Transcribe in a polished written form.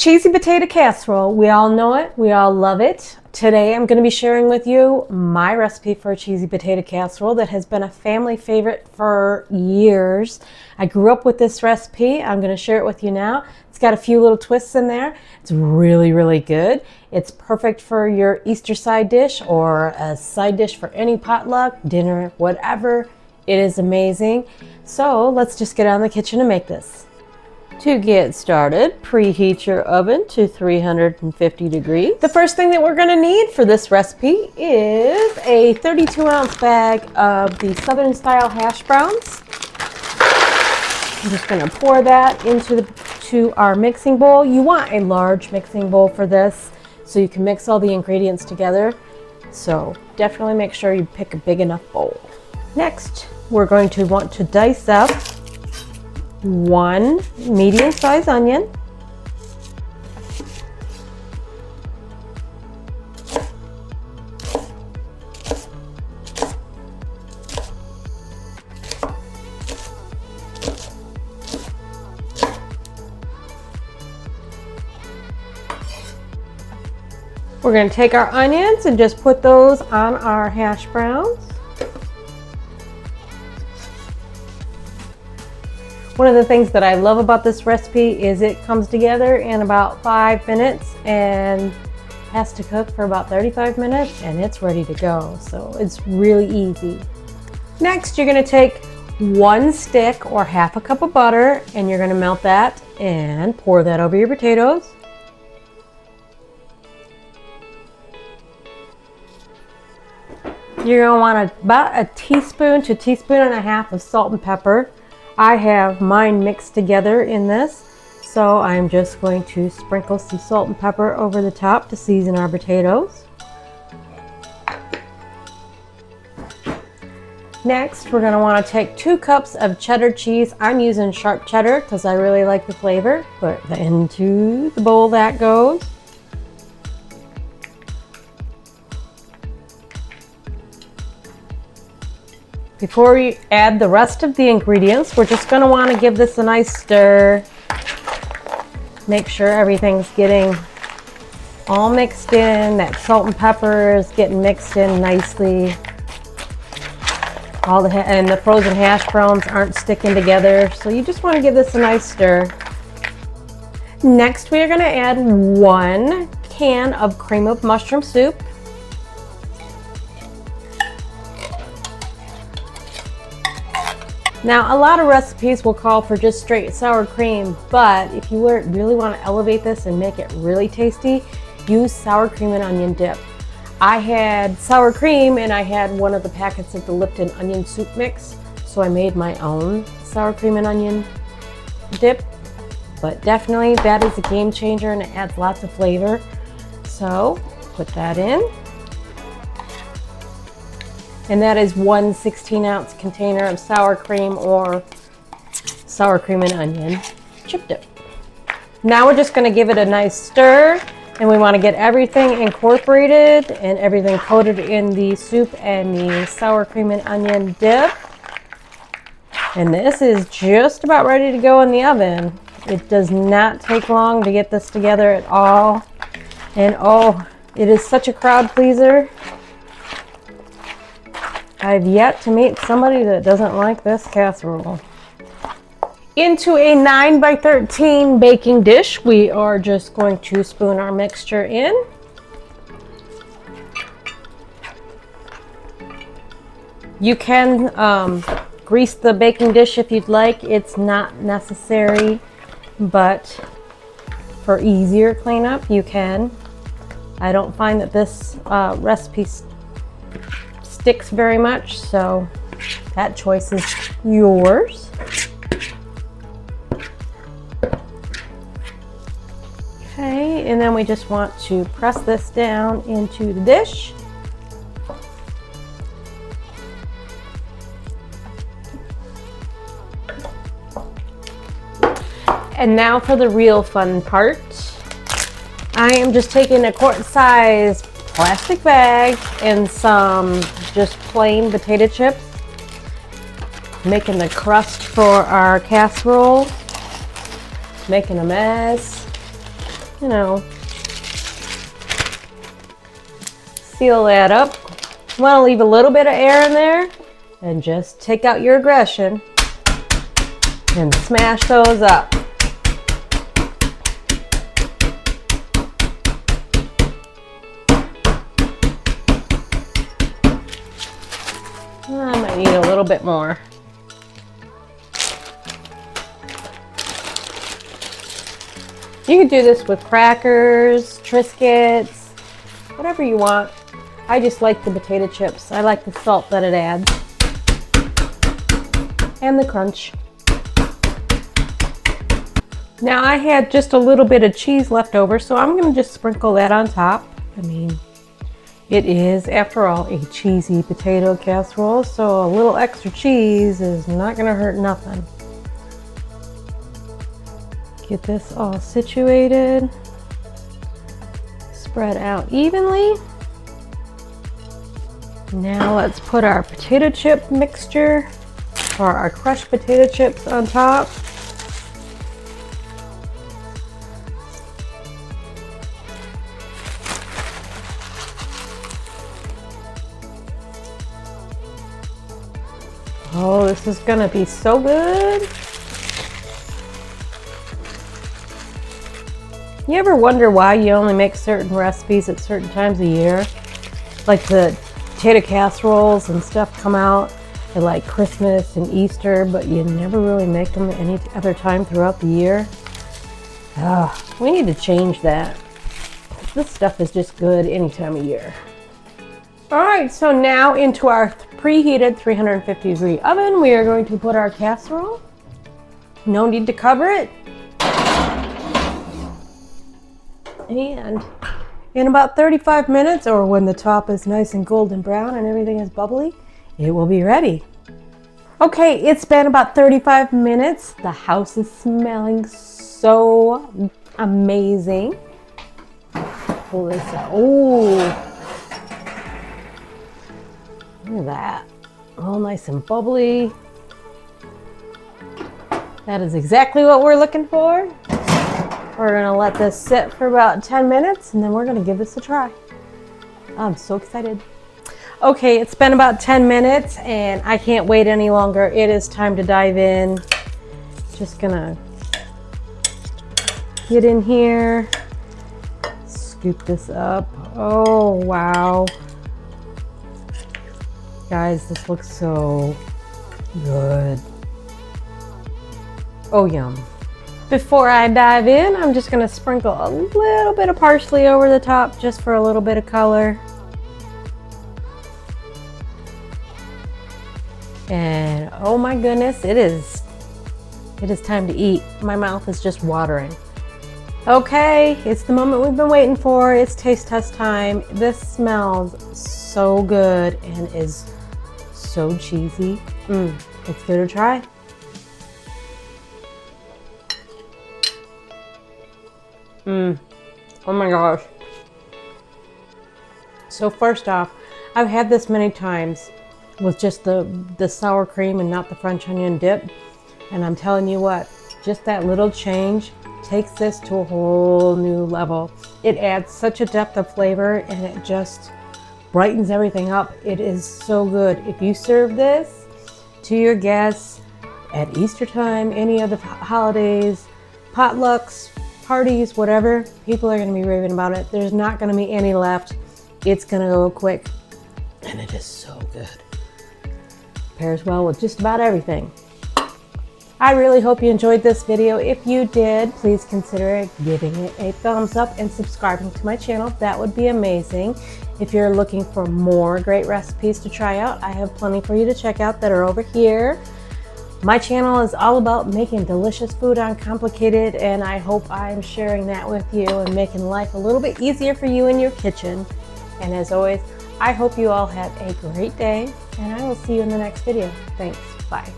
Cheesy potato casserole. We all know it. We all love it. Today I'm going to be sharing with you my recipe for a cheesy potato casserole that has been a family favorite for years. I grew up with this recipe. I'm going to share it with you now. It's got a few little twists in there. It's really, really good. It's perfect for your Easter side dish or a side dish for any potluck, dinner, whatever. It is amazing. So let's just get out in the kitchen and make this. To get started, preheat your oven to 350 degrees. The first thing that we're going to need for this recipe is a 32-ounce bag of the Southern style hash browns. I'm just going to pour that into our mixing bowl. You want a large mixing bowl for this so you can mix all the ingredients together. So definitely make sure you pick a big enough bowl. Next, we're going to want to dice up one medium-sized onion, we're going to take our onions and just put those on our hash browns. One of the things that I love about this recipe is it comes together in about 5 minutes and has to cook for about 35 minutes and it's ready to go. So it's really easy. Next, you're going to take 1 stick or half a cup of butter and you're going to melt that and pour that over your potatoes. You're going to want about a teaspoon to a teaspoon and a half of salt and pepper. I have mine mixed together in this, so I'm just going to sprinkle some salt and pepper over the top to season our potatoes. Next, we're going to want to take 2 cups of cheddar cheese. I'm using sharp cheddar because I really like the flavor. Put that into the bowl that goes. Before we add the rest of the ingredients, we're just going to want to give this a nice stir. Make sure everything's getting all mixed in. That salt and pepper is getting mixed in nicely. And the frozen hash browns aren't sticking together, so you just want to give this a nice stir. Next, we are going to add 1 can of cream of mushroom soup. Now, a lot of recipes will call for just straight sour cream, but if you really want to elevate this and make it really tasty, use sour cream and onion dip. I had sour cream and I had one of the packets of the Lipton onion soup mix, so I made my own sour cream and onion dip. But definitely that is a game changer and it adds lots of flavor. So put that in. And that is 1 16-ounce container of sour cream or sour cream and onion chip dip. Now we're just going to give it a nice stir, and we want to get everything incorporated and everything coated in the soup and the sour cream and onion dip. And this is just about ready to go in the oven. It does not take long to get this together at all. And oh, it is such a crowd pleaser. I've yet to meet somebody that doesn't like this casserole. Into a 9 by 13 baking dish, we are just going to spoon our mixture in. You can grease the baking dish if you'd like. It's not necessary, but for easier cleanup, you can. I don't find that this recipe sticks very much, so that choice is yours. Okay, and then we just want to press this down into the dish. And now for the real fun part. I am just taking a quart-sized plastic bag and some just plain potato chips, making the crust for our casserole, making a mess, you know, seal that up. You want to leave a little bit of air in there and just take out your aggression and smash those up. I might need a little bit more. You can do this with crackers, Triscuits, whatever you want. I just like the potato chips. I like the salt that it adds. And the crunch. Now I had just a little bit of cheese left over, so I'm going to just sprinkle that on top. I mean, it is, after all, a cheesy potato casserole, so a little extra cheese is not going to hurt nothing. Get this all situated. Spread out evenly. Now let's put our potato chip mixture, or our crushed potato chips, on top. Oh, this is gonna be so good. You ever wonder why you only make certain recipes at certain times of year? Like the potato casseroles and stuff come out at like Christmas and Easter, but you never really make them any other time throughout the year. We need to change that. This stuff is just good any time of year. All right, so now into our preheated 350-degree oven, we are going to put our casserole. No need to cover it. And in about 35 minutes, or when the top is nice and golden brown and everything is bubbly, it will be ready. Okay, it's been about 35 minutes. The house is smelling so amazing. Pull this out. Oh, look at that. All nice and bubbly. That is exactly what we're looking for. We're gonna let this sit for about 10 minutes and then we're gonna give this a try. I'm so excited. Okay, it's been about 10 minutes and I can't wait any longer. It is time to dive in. Just gonna get in here, scoop this up. Oh, wow. Guys, this looks so good. Oh, yum. Before I dive in, I'm just gonna sprinkle a little bit of parsley over the top just for a little bit of color. And oh my goodness, it is time to eat. My mouth is just watering. Okay, it's the moment we've been waiting for. It's taste test time. This smells so good and is so cheesy. Let's give it a try. Oh my gosh. So first off, I've had this many times with just the sour cream and not the French onion dip. And I'm telling you what, just that little change takes this to a whole new level. It adds such a depth of flavor and it just brightens everything up. It is so good. If you serve this to your guests at Easter time, any other holidays, potlucks, parties, whatever, people are going to be raving about it. There's not going to be any left. It's going to go quick and it is so good. Pairs well with just about everything. I really hope you enjoyed this video. If you did, please consider giving it a thumbs up and subscribing to my channel. That would be amazing. If you're looking for more great recipes to try out, I have plenty for you to check out that are over here. My channel is all about making delicious food uncomplicated, and I hope I'm sharing that with you and making life a little bit easier for you in your kitchen. And as always, I hope you all have a great day, and I will see you in the next video. Thanks. Bye.